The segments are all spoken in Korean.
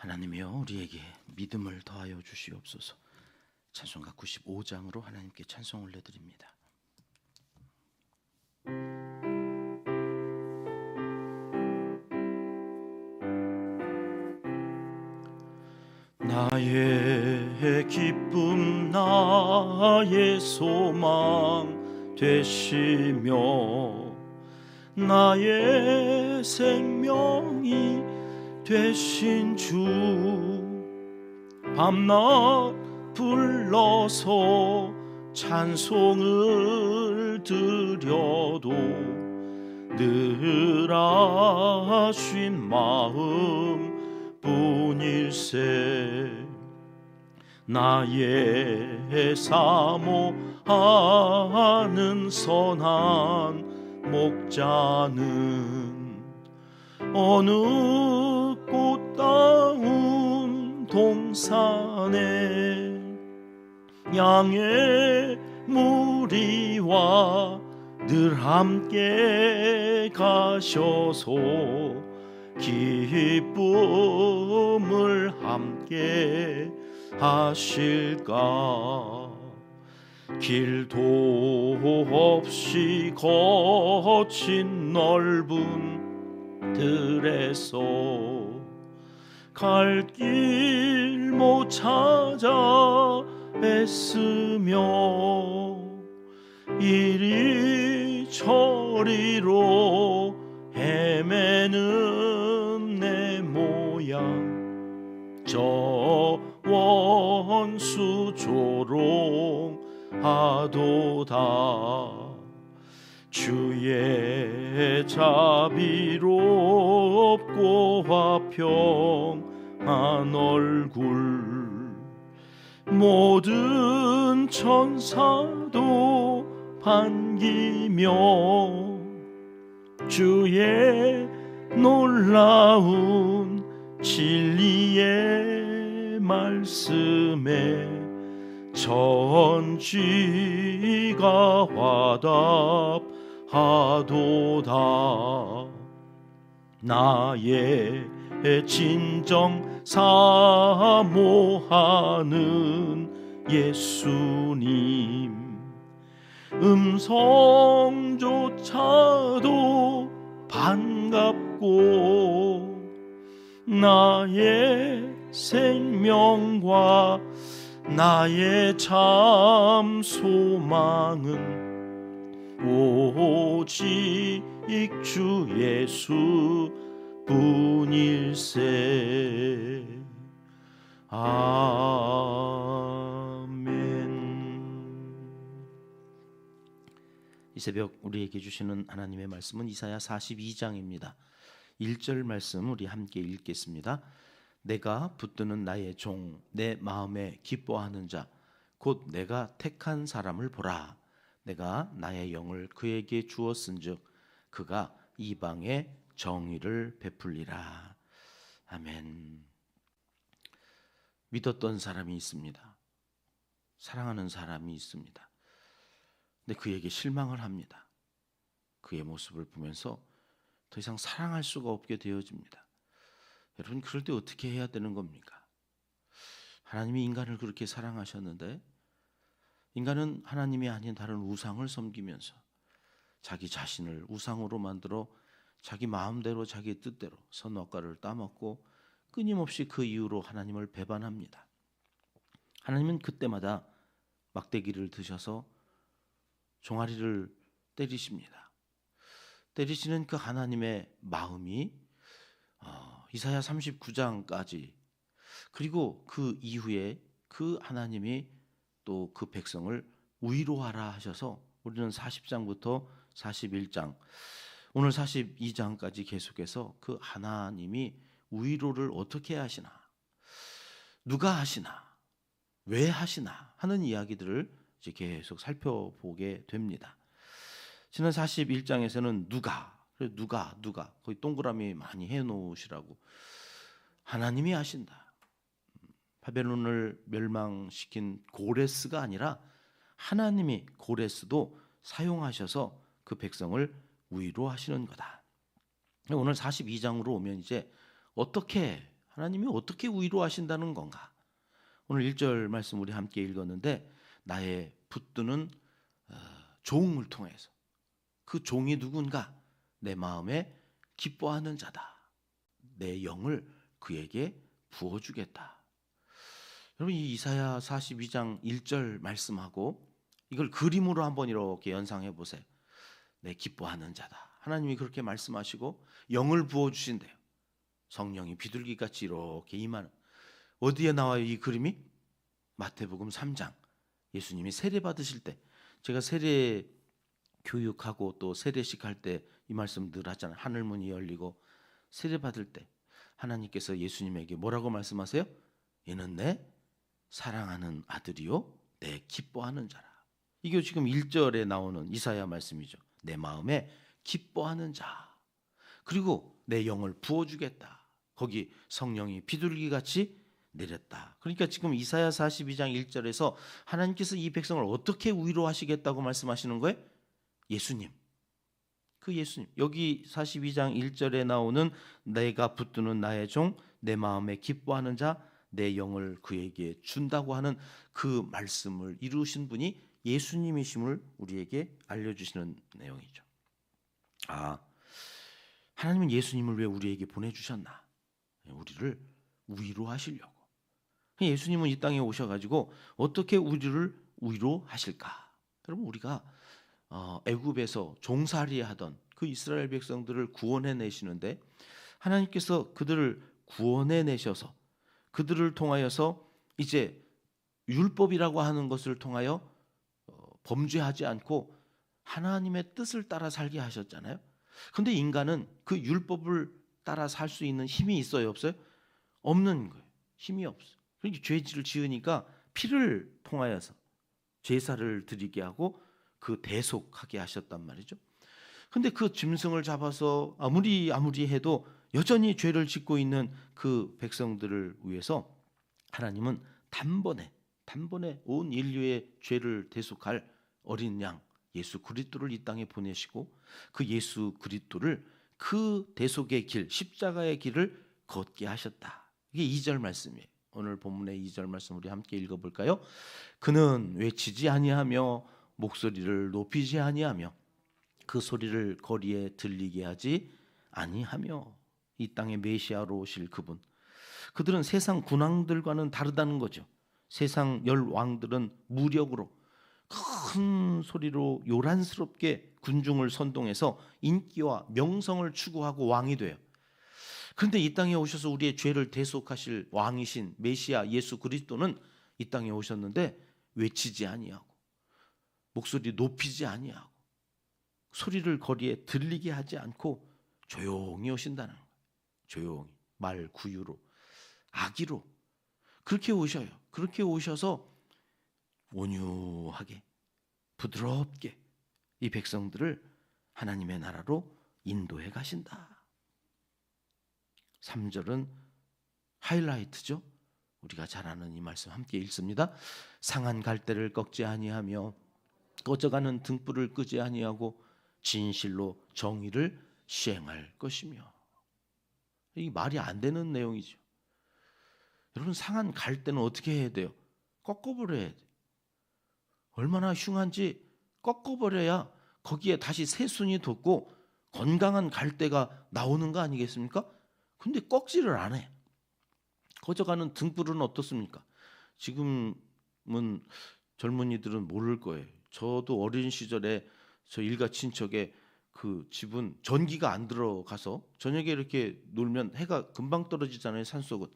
하나님이여 우리에게 믿음을 더하여 주시옵소서. 찬송가 95장으로 하나님께 찬송 올려드립니다. 나의 기쁨 나의 소망 되시며 나의 생명이 되신 주, 밤낮 불러서 찬송을 드려도 늘 아쉬운 마음 뿐일세. 나의 사모하는 선한 목자는 어느 꽃다운 동산에 양의 무리와 늘 함께 가셔서 기쁨을 함께 하실까. 길도 없이 거친 넓은 들에서 갈 길 못 찾아 애쓰며 이리 저리로 헤매는 내 모양, 저 원수 조롱하도다. 주의 자비롭고 화평한 얼굴 모든 천사도 반기며 주의 놀라운 진리의 말씀에 전지가 화답하도다. 나의 진정 사모하는 예수님, 음성조차도 반갑고 나의 생명과 나의 참 소망은 오직 주 예수 뿐일세. 아멘. 이 새벽 우리에게 주시는 하나님의 말씀은 이사야 42장입니다. 1절 말씀 우리 함께 읽겠습니다. 내가 붙드는 나의 종, 내 마음에 기뻐하는 자, 곧 내가 택한 사람을 보라. 내가 나의 영을 그에게 주었은즉 그가 이방에 정의를 베풀리라. 아멘. 믿었던 사람이 있습니다. 사랑하는 사람이 있습니다. 근데 그에게 실망을 합니다. 그의 모습을 보면서 더 이상 사랑할 수가 없게 되어집니다. 여러분, 그럴 때 어떻게 해야 되는 겁니까? 하나님이 인간을 그렇게 사랑하셨는데 인간은 하나님이 아닌 다른 우상을 섬기면서 자기 자신을 우상으로 만들어 자기 마음대로 자기 뜻대로 선악과를 따먹고 끊임없이 그 이유로 하나님을 배반합니다. 하나님은 그때마다 막대기를 드셔서 종아리를 때리십니다. 때리시는 그 하나님의 마음이 이사야 39장까지, 그리고 그 이후에 그 하나님이 또 그 백성을 위로하라 하셔서 우리는 40장부터 41장, 오늘 42장까지 계속해서 그 하나님이 위로를 어떻게 하시나, 누가 하시나, 왜 하시나 하는 이야기들을 이제 계속 살펴보게 됩니다. 지난 41장에서는 누가 거의 동그라미 많이 해놓으시라고, 하나님이 하신다. 바벨론을 멸망시킨 고레스가 아니라 하나님이 고레스도 사용하셔서 그 백성을 위로하시는 거다. 오늘 42장으로 오면 이제 어떻게 하나님이 어떻게 위로하신다는 건가? 오늘 1절 말씀 우리 함께 읽었는데 나의 붙드는 종을 통해서 그 종이 누군가? 내 마음에 기뻐하는 자다. 내 영을 그에게 부어주겠다. 여러분 이 이사야 42장 1절 말씀하고 이걸 그림으로 한번 이렇게 연상해 보세요. 내 기뻐하는 자다. 하나님이 그렇게 말씀하시고 영을 부어주신대요. 성령이 비둘기같이 이렇게 임하는. 어디에 나와요 이 그림이? 마태복음 3장. 예수님이 세례 받으실 때, 제가 세례 교육하고 또 세례식 할 때 이 말씀 늘 하잖아요. 하늘 문이 열리고 세례 받을 때 하나님께서 예수님에게 뭐라고 말씀하세요? 얘는 내 사랑하는 아들이요 내 기뻐하는 자라. 이게 지금 1절에 나오는 이사야 말씀이죠. 내 마음에 기뻐하는 자. 그리고 내 영을 부어주겠다. 거기 성령이 비둘기같이 내렸다. 그러니까 지금 이사야 42장 1절에서 하나님께서 이 백성을 어떻게 위로하시겠다고 말씀하시는 거예요? 예수님. 그 예수님. 여기 42장 1절에 나오는 내가 붙드는 나의 종, 내 마음에 기뻐하는 자, 내 영을 그에게 준다고 하는 그 말씀을 이루신 분이 예수님이심을 우리에게 알려주시는 내용이죠. 하나님은 예수님을 왜 우리에게 보내주셨나? 우리를 위로하시려고. 예수님은 이 땅에 오셔가지고 어떻게 우리를 위로하실까? 여러분 우리가 애굽에서 종살이하던 그 이스라엘 백성들을 구원해 내시는데 하나님께서 그들을 구원해 내셔서 그들을 통하여서 이제 율법이라고 하는 것을 통하여 범죄하지 않고 하나님의 뜻을 따라 살게 하셨잖아요. 그런데 인간은 그 율법을 따라 살 수 있는 힘이 있어요, 없어요? 없는 거예요. 힘이 없어. 그러니까 죄질을 지으니까 피를 통하여서 제사를 드리게 하고 그 대속하게 하셨단 말이죠. 근데 그 짐승을 잡아서 아무리 해도 여전히 죄를 짓고 있는 그 백성들을 위해서 하나님은 단번에 온 인류의 죄를 대속할 어린 양 예수 그리스도를 이 땅에 보내시고 그 예수 그리스도를 그 대속의 길, 십자가의 길을 걷게 하셨다. 이게 2절 말씀이에요. 오늘 본문의 2절 말씀 우리 함께 읽어볼까요? 그는 외치지 아니하며 목소리를 높이지 아니하며 그 소리를 거리에 들리게 하지 아니하며. 이 땅에 메시아로 오실 그분. 그들은 세상 군왕들과는 다르다는 거죠. 세상 열 왕들은 무력으로 큰 소리로 요란스럽게 군중을 선동해서 인기와 명성을 추구하고 왕이 돼요. 그런데 이 땅에 오셔서 우리의 죄를 대속하실 왕이신 메시아 예수 그리스도는 이 땅에 오셨는데 외치지 아니하고 목소리 높이지 아니하고 소리를 거리에 들리게 하지 않고 조용히 오신다는 거예요. 조용히 말 구유로 아기로 그렇게 오셔요. 그렇게 오셔서 온유하게 부드럽게 이 백성들을 하나님의 나라로 인도해 가신다. 3절은 하이라이트죠. 우리가 잘 아는 이 말씀 함께 읽습니다. 상한 갈대를 꺾지 아니하며 꺼져가는 등불을 끄지 아니하고 진실로 정의를 시행할 것이며. 이 말이 안 되는 내용이죠. 여러분 상한 갈대는 어떻게 해야 돼요? 꺾어버려야 돼요. 얼마나 흉한지 꺾어버려야 거기에 다시 새순이 돋고 건강한 갈대가 나오는 거 아니겠습니까? 근데 꺾지를 않아. 꺼져가는 등불은 어떻습니까? 지금은 젊은이들은 모를 거예요. 저도 어린 시절에 저 일가 친척의 그 집은 전기가 안 들어가서 저녁에 이렇게 놀면 해가 금방 떨어지잖아요, 산속은.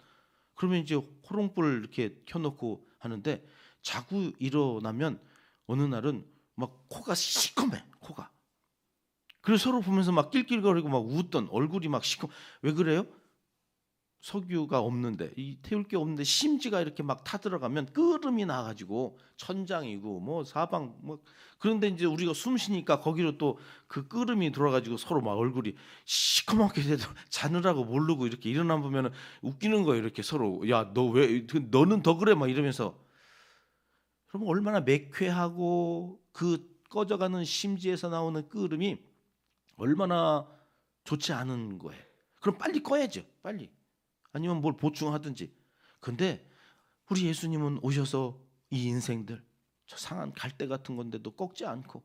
그러면 이제 호롱불 이렇게 켜놓고 하는데 자고 일어나면 어느 날은 막 코가 시커매, 코가. 그래서 서로 보면서 막 낄낄거리고 막 웃던 얼굴이 막 시커. 왜 그래요? 석유가 없는데 이 태울 게 없는데 심지가 이렇게 막 타들어가면 끓음이 나가지고 천장이고 뭐 사방 뭐 그런데 이제 우리가 숨 쉬니까 거기로 또 그 끓음이 들어가지고 서로 막 얼굴이 시커멓게 돼도 자느라고 모르고 이렇게 일어나 보면은 웃기는 거예요. 이렇게 서로 야 너 왜 너는 더 그래 막 이러면서. 그러면 얼마나 매쾌하고 그 꺼져가는 심지에서 나오는 끓음이 얼마나 좋지 않은 거예요. 그럼 빨리 꺼야죠. 빨리. 아니면 뭘 보충하든지. 근데 우리 예수님은 오셔서 이 인생들, 저 상한 갈대 같은 건데도 꺾지 않고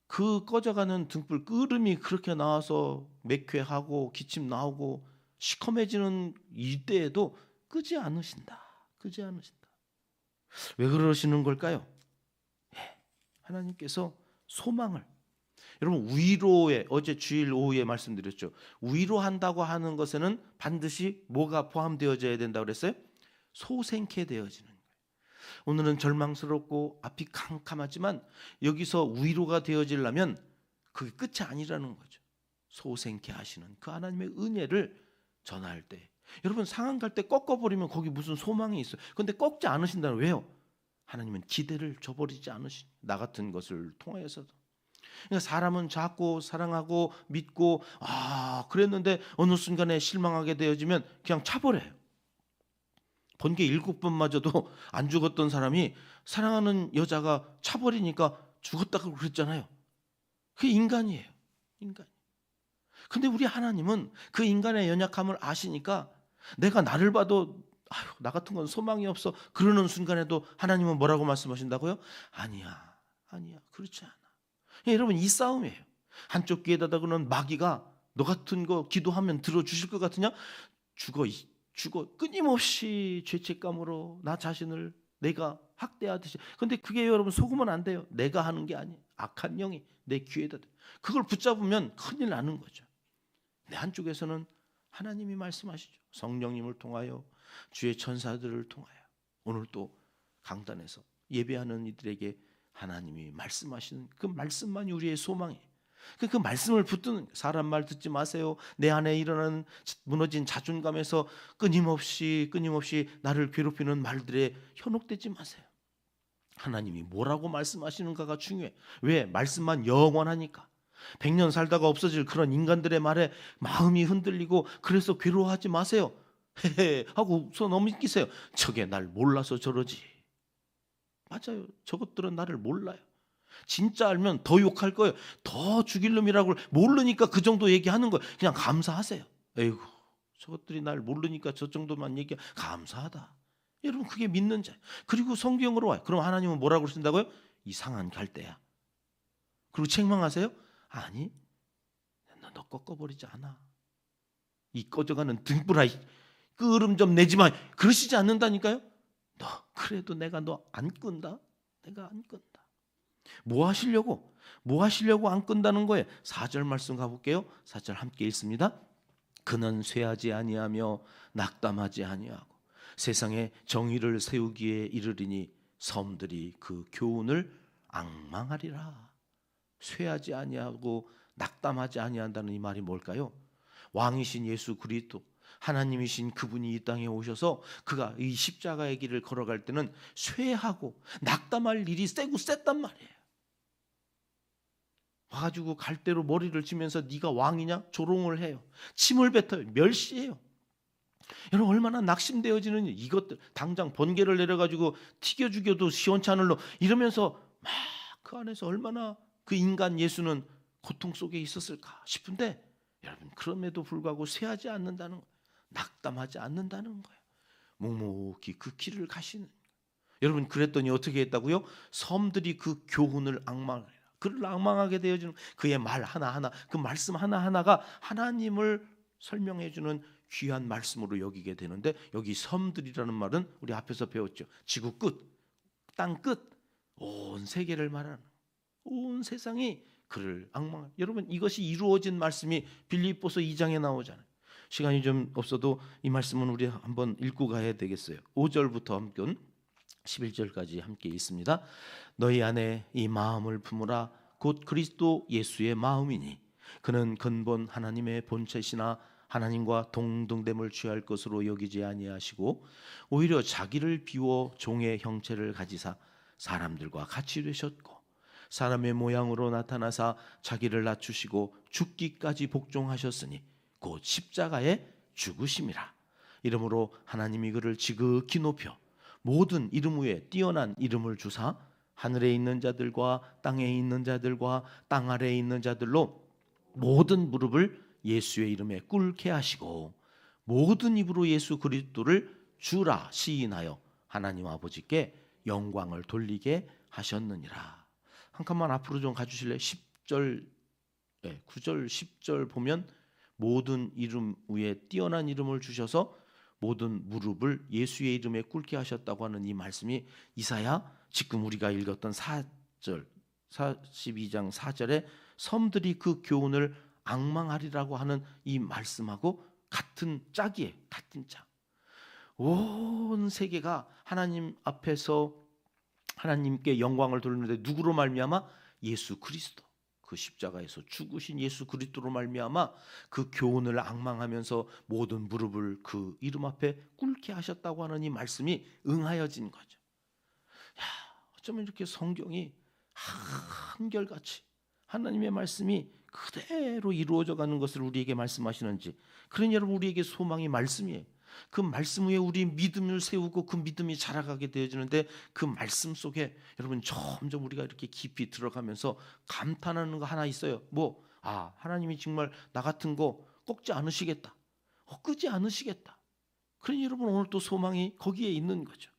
그 꺼져가는 등불 끄름이 그렇게 나와서 맥회하고 기침 나오고 시커매지는 이때에도 끄지 않으신다. 끄지 않으신다. 왜 그러시는 걸까요? 하나님께서 소망을, 여러분 위로에, 어제 주일 오후에 말씀드렸죠. 위로한다고 하는 것에는 반드시 뭐가 포함되어져야 된다고 그랬어요? 소생케 되어지는 거예요. 오늘은 절망스럽고 앞이 캄캄하지만 여기서 위로가 되어지려면 그게 끝이 아니라는 거죠. 소생케 하시는 그 하나님의 은혜를 전할 때, 여러분 상한 갈 때 꺾어버리면 거기 무슨 소망이 있어요. 그런데 꺾지 않으신다는, 왜요? 하나님은 기대를 저버리지 않으신, 나 같은 것을 통하여서도. 그러니까 사람은 자꾸 사랑하고 믿고 그랬는데 어느 순간에 실망하게 되어지면 그냥 차버려요. 번개 7번마저도 안 죽었던 사람이 사랑하는 여자가 차버리니까 죽었다고 그랬잖아요. 그게 인간이에요. 인간. 근데 우리 하나님은 그 인간의 연약함을 아시니까 내가 나를 봐도 나 같은 건 소망이 없어 그러는 순간에도 하나님은 뭐라고 말씀하신다고요? 아니야, 아니야, 그렇지 않아. 여러분, 이 싸움이에요. 한쪽 귀에다가는 마귀가 너 같은 거 기도하면 들어주실 것 같으냐? 죽어. 끊임없이 죄책감으로 나 자신을 내가 학대하듯이. 근데 그게 여러분 속으면 안 돼요. 내가 하는 게 아니에요. 악한 영이 내 귀에다 그걸 붙잡으면 큰일 나는 거죠. 내 한쪽에서는 하나님이 말씀하시죠. 성령님을 통하여, 주의 천사들을 통하여. 오늘 또 강단에서 예배하는 이들에게 하나님이 말씀하시는 그 말씀만이 우리의 소망이에요. 그 말씀을 붙드는, 사람 말 듣지 마세요. 내 안에 일어나는 무너진 자존감에서 끊임없이 나를 괴롭히는 말들에 현혹되지 마세요. 하나님이 뭐라고 말씀하시는가가 중요해. 왜? 말씀만 영원하니까. 100년 살다가 없어질 그런 인간들의 말에 마음이 흔들리고 그래서 괴로워하지 마세요. 헤헤 하고 웃어 넘기세요. 저게 날 몰라서 저러지. 맞아요. 저것들은 나를 몰라요. 진짜 알면 더 욕할 거예요. 더 죽일 놈이라고. 모르니까 그 정도 얘기하는 거예요. 그냥 감사하세요. 에이구, 저것들이 날 모르니까 저 정도만 얘기. 감사하다. 여러분, 그게 믿는 자예요. 그리고 성경으로 와요. 그럼 하나님은 뭐라고 그러신다고요? 이상한 갈대야. 그리고 책망하세요? 아니, 너 꺾어버리지 않아. 이 꺼져가는 등불아, 끄름 좀 내지 마. 그러시지 않는다니까요. 너 그래도 내가 너 안 끈다. 내가 안 끈다. 뭐 하시려고 안 끈다는 거예요. 4절 말씀 가볼게요. 4절 함께 읽습니다. 그는 쇠하지 아니하며 낙담하지 아니하고 세상에 정의를 세우기에 이르리니 섬들이 그 교훈을 앙망하리라. 쇠하지 아니하고 낙담하지 아니한다는 이 말이 뭘까요? 왕이신 예수 그리스도, 하나님이신 그분이 이 땅에 오셔서 그가 이 십자가의 길을 걸어갈 때는 쇠하고 낙담할 일이 셌단 말이에요. 와가지고 갈대로 머리를 치면서 네가 왕이냐? 조롱을 해요. 침을 뱉어요. 멸시해요. 여러분, 얼마나 낙심되어지는 이것들. 당장 번개를 내려가지고 튀겨 죽여도 시원치 않을 놈 이러면서 막 그 안에서 얼마나 그 인간 예수는 고통 속에 있었을까 싶은데, 여러분, 그럼에도 불구하고 쇠하지 않는다는 거예요. 낙담하지 않는다는 거예요. 묵묵히 그 길을 가시는. 여러분, 그랬더니 어떻게 했다고요? 섬들이 그 교훈을 앙망하리라. 그를 앙망하게 되어지는 그의 말 하나하나, 그 말씀 하나하나가 하나님을 설명해 주는 귀한 말씀으로 여기게 되는데, 여기 섬들이라는 말은 우리 앞에서 배웠죠. 지구 끝, 땅 끝, 온 세계를 말하는, 온 세상이 그를 앙망. 여러분, 이것이 이루어진 말씀이 빌립보서 2장에 나오잖아요. 시간이 좀 없어도 이 말씀은 우리 한번 읽고 가야 되겠어요. 5절부터 함께 11절까지 함께 있습니다. 너희 안에 이 마음을 품으라. 곧 그리스도 예수의 마음이니 그는 근본 하나님의 본체시나 하나님과 동등됨을 취할 것으로 여기지 아니하시고 오히려 자기를 비워 종의 형체를 가지사 사람들과 같이 되셨고 사람의 모양으로 나타나사 자기를 낮추시고 죽기까지 복종하셨으니 곧 십자가에 죽으심이라. 이러므로 하나님이 그를 지극히 높여 모든 이름 위에 뛰어난 이름을 주사 하늘에 있는 자들과 땅에 있는 자들과 땅 아래에 있는 자들로 모든 무릎을 예수의 이름에 꿇게 하시고 모든 입으로 예수 그리스도를 주라 시인하여 하나님 아버지께 영광을 돌리게 하셨느니라. 한 칸만 앞으로 좀 가주실래요? 10절, 9절 10절 보면 모든 이름 위에 뛰어난 이름을 주셔서 모든 무릎을 예수의 이름에 꿇게 하셨다고 하는 이 말씀이 이사야 지금 우리가 읽었던 4절 42장 4절에 섬들이 그 교훈을 앙망하리라고 하는 이 말씀하고 같은 짝이에요. 같은 짝. 온 세계가 하나님 앞에서 하나님께 영광을 돌리는데 누구로 말미암아? 예수 그리스도. 그 십자가에서 죽으신 예수 그리스도로 말미암아 그 교훈을 앙망하면서 모든 무릎을 그 이름 앞에 꿇게 하셨다고 하는 이 말씀이 응하여진 거죠. 야, 어쩌면 이렇게 성경이 한결같이 하나님의 말씀이 그대로 이루어져 가는 것을 우리에게 말씀하시는지. 그러니 여러분, 우리에게 소망이 말씀이에요. 그 말씀 위에 우리 믿음을 세우고 그 믿음이 자라가게 되어지는데, 그 말씀 속에 여러분 점점 우리가 이렇게 깊이 들어가면서 감탄하는 거 하나 있어요. 하나님이 정말 나 같은 거 꺾지 않으시겠다, 끄지 않으시겠다. 그러니 여러분, 오늘 또 소망이 거기에 있는 거죠.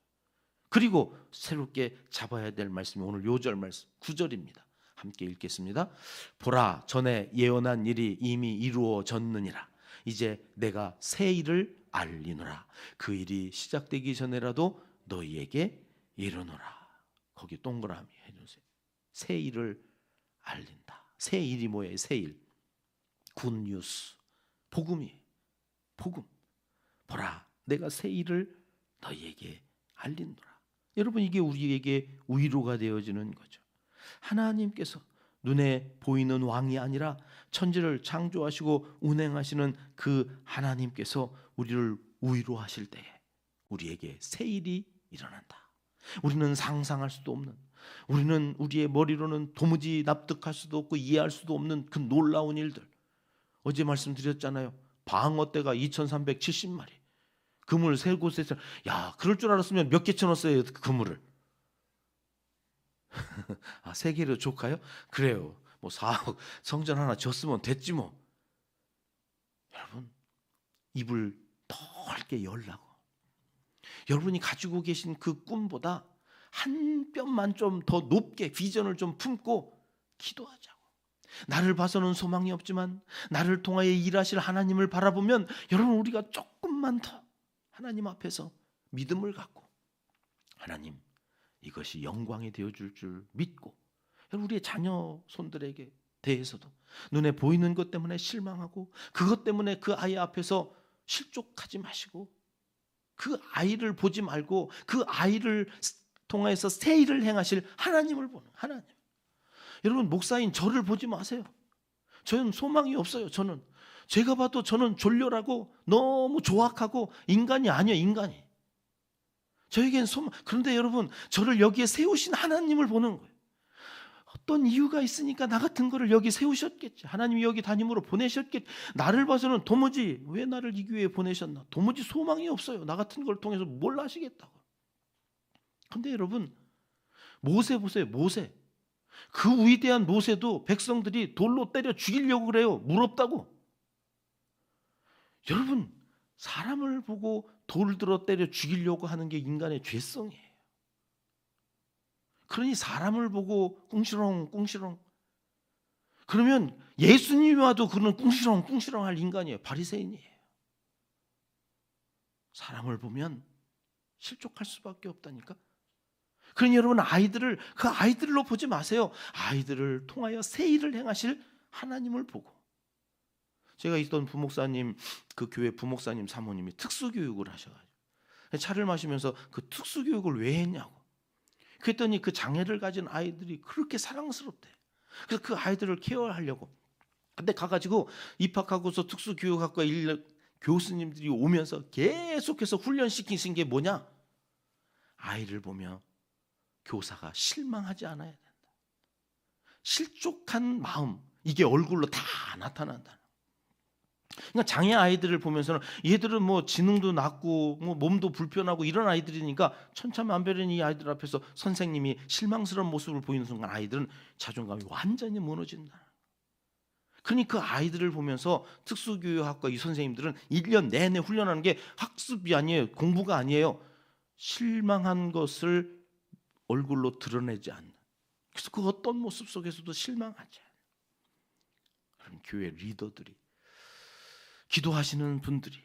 그리고 새롭게 잡아야 될 말씀이 오늘 요절 말씀 9절입니다. 함께 읽겠습니다. 보라, 전에 예언한 일이 이미 이루어졌느니라. 이제 내가 새 일을 알리노라. 그 일이 시작되기 전에라도 너희에게 이르노라. 거기 동그라미 해주세요. 새 일을 알린다. 새 일이 뭐예요? 새 일. 굿뉴스. 복음이에요. 복음. 보라, 내가 새 일을 너희에게 알린노라. 여러분, 이게 우리에게 위로가 되어지는 거죠. 하나님께서 눈에 보이는 왕이 아니라 천지를 창조하시고 운행하시는 그 하나님께서 우리를 위로하실 때에 우리에게 새 일이 일어난다. 우리는 상상할 수도 없는, 우리는 우리의 머리로는 도무지 납득할 수도 없고 이해할 수도 없는 그 놀라운 일들. 어제 말씀드렸잖아요. 방어대가 2370마리. 그물 세 곳에서, 그럴 줄 알았으면 몇 개 쳐놨어요, 그 그물을. 3개로 족하요? 그래요. 4억 성전 하나 졌으면 됐지 뭐. 여러분, 입을 넓게 열라고. 여러분이 가지고 계신 그 꿈보다 한 뼘만 좀 더 높게 비전을 좀 품고 기도하자고. 나를 봐서는 소망이 없지만 나를 통하여 일하실 하나님을 바라보면 여러분, 우리가 조금만 더 하나님 앞에서 믿음을 갖고, 하나님, 이것이 영광이 되어줄 줄 믿고, 우리의 자녀 손들에게 대해서도 눈에 보이는 것 때문에 실망하고 그것 때문에 그 아이 앞에서 실족하지 마시고, 그 아이를 보지 말고 그 아이를 통해서 새 일을 행하실 하나님을 보는 하나님. 여러분, 목사인 저를 보지 마세요. 저는 소망이 없어요. 제가 봐도 저는 졸렬하고 너무 조악하고 인간이 아니에요. 인간이. 저에겐 그런데 여러분, 저를 여기에 세우신 하나님을 보는 거예요. 어떤 이유가 있으니까 나 같은 거를 여기 세우셨겠지. 하나님이 여기 담임으로 보내셨겠지. 나를 봐서는 도무지, 왜 나를 이 교회에 보내셨나, 도무지 소망이 없어요. 나 같은 걸 통해서 뭘 하시겠다고. 그런데 여러분, 모세 보세요. 모세. 그 위대한 모세도 백성들이 돌로 때려 죽이려고 그래요. 무럽다고. 여러분, 사람을 보고 돌 들어 때려 죽이려고 하는 게 인간의 죄성이에요. 그러니 사람을 보고 꿍시렁 그러면 예수님이 와도 그는 꿍시렁 할 인간이에요. 바리새인이에요. 사람을 보면 실족할 수밖에 없다니까. 그러니 여러분, 그 아이들로 보지 마세요. 아이들을 통하여 새 일을 행하실 하나님을 보고. 제가 있던 부목사님, 그 교회 부목사님 사모님이 특수교육을 하셔가지고 차를 마시면서 그 특수교육을 왜 했냐고. 그랬더니 그 장애를 가진 아이들이 그렇게 사랑스럽대. 그래서 그 아이들을 케어하려고. 근데 가가지고 입학하고서 특수교육학과 교수님들이 오면서 계속해서 훈련시키신 게 뭐냐? 아이를 보며 교사가 실망하지 않아야 된다. 실족한 마음, 이게 얼굴로 다 나타난다. 그러니까 장애 아이들을 보면서는 얘들은 지능도 낮고 몸도 불편하고 이런 아이들이니까 천차만별인 이 아이들 앞에서 선생님이 실망스러운 모습을 보이는 순간 아이들은 자존감이 완전히 무너진다. 그러니 그 아이들을 보면서 특수교육학과 이 선생님들은 1년 내내 훈련하는 게 학습이 아니에요. 공부가 아니에요. 실망한 것을 얼굴로 드러내지 않는. 그래서 그 어떤 모습 속에서도 실망하지 않는 그런 교회 리더들이, 기도하시는 분들이,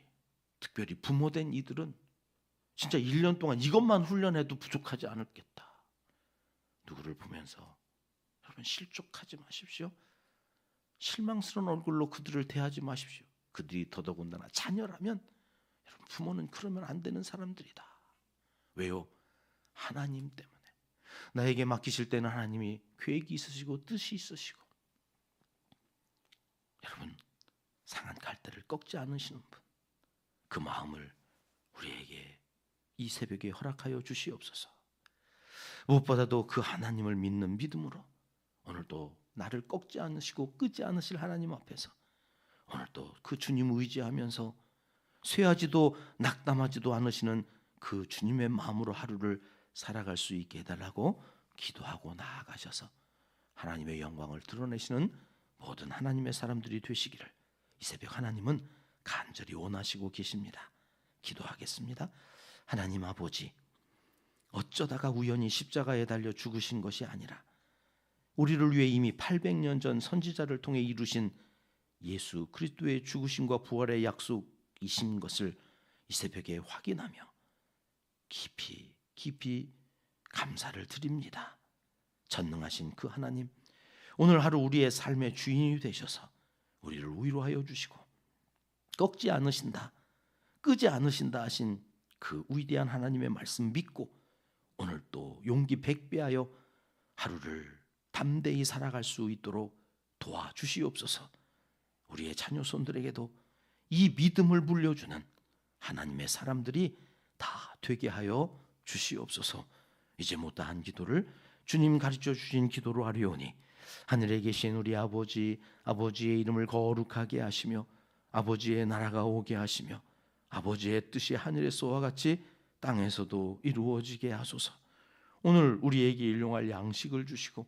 특별히 부모된 이들은 진짜 1년 동안 이것만 훈련해도 부족하지 않겠다. 누구를 보면서 여러분 실족하지 마십시오. 실망스러운 얼굴로 그들을 대하지 마십시오. 그들이 더더군다나 자녀라면 여러분 부모는 그러면 안 되는 사람들이다. 왜요? 하나님 때문에. 나에게 맡기실 때는 하나님이 계획이 있으시고 뜻이 있으시고 여러분 상한 갈대를 꺾지 않으시는 분, 그 마음을 우리에게 이 새벽에 허락하여 주시옵소서. 무엇보다도 그 하나님을 믿는 믿음으로 오늘도 나를 꺾지 않으시고 끄지 않으실 하나님 앞에서 오늘도 그 주님 의지하면서 쇠하지도 낙담하지도 않으시는 그 주님의 마음으로 하루를 살아갈 수 있게 해달라고 기도하고 나아가셔서 하나님의 영광을 드러내시는 모든 하나님의 사람들이 되시기를 이 새벽 하나님은 간절히 원하시고 계십니다. 기도하겠습니다. 하나님 아버지, 어쩌다가 우연히 십자가에 달려 죽으신 것이 아니라 우리를 위해 이미 800년 전 선지자를 통해 이루신 예수 그리스도의 죽으심과 부활의 약속이신 것을 이 새벽에 확인하며 깊이 깊이 감사를 드립니다. 전능하신 그 하나님, 오늘 하루 우리의 삶의 주인이 되셔서 우리를 위로하여 주시고 꺾지 않으신다, 끄지 않으신다 하신 그 위대한 하나님의 말씀 믿고 오늘 또 용기 100배하여 하루를 담대히 살아갈 수 있도록 도와주시옵소서. 우리의 자녀손들에게도 이 믿음을 물려주는 하나님의 사람들이 다 되게 하여 주시옵소서. 이제 못다한 기도를 주님 가르쳐 주신 기도로 하려오니 하늘에 계신 우리 아버지, 아버지의 이름을 거룩하게 하시며 아버지의 나라가 오게 하시며 아버지의 뜻이 하늘에서와 같이 땅에서도 이루어지게 하소서. 오늘 우리에게 일용할 양식을 주시고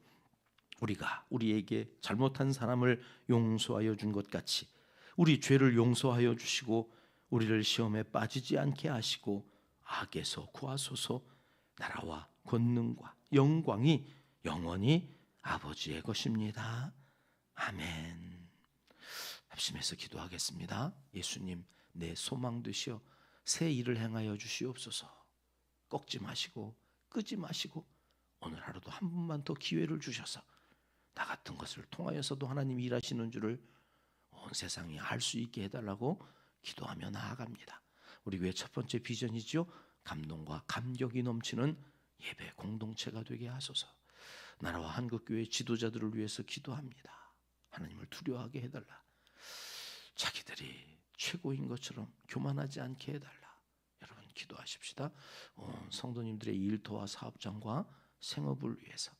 우리가 우리에게 잘못한 사람을 용서하여 준 것 같이 우리 죄를 용서하여 주시고 우리를 시험에 빠지지 않게 하시고 악에서 구하소서. 나라와 권능과 영광이 영원히 아버지의 것입니다. 아멘. 합심해서 기도하겠습니다. 예수님, 내 소망 되시어 새 일을 행하여 주시옵소서. 꺾지 마시고 끄지 마시고 오늘 하루도 한 번만 더 기회를 주셔서 나 같은 것을 통하여서도 하나님이 일하시는 줄을 온 세상이 알 수 있게 해달라고 기도하며 나아갑니다. 우리 교회 첫 번째 비전이죠. 감동과 감격이 넘치는 예배 공동체가 되게 하소서. 나라와 한국교회 지도자들을 위해서 기도합니다. 하나님을 두려워하게 해달라. 자기들이 최고인 것처럼 교만하지 않게 해달라. 여러분 기도하십시다. 성도님들의 일터와 사업장과 생업을 위해서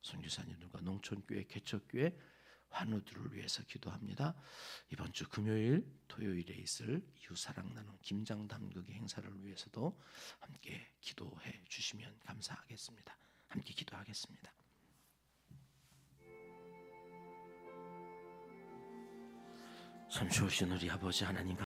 선교사님들과 농촌교회, 개척교회, 환우들을 위해서 기도합니다. 이번 주 금요일, 토요일에 있을 이웃사랑 나눔 김장 담그기 행사를 위해서도 함께 기도해 주시면 감사하겠습니다. 함께 기도하겠습니다. 참 좋으신 우리 아버지 하나님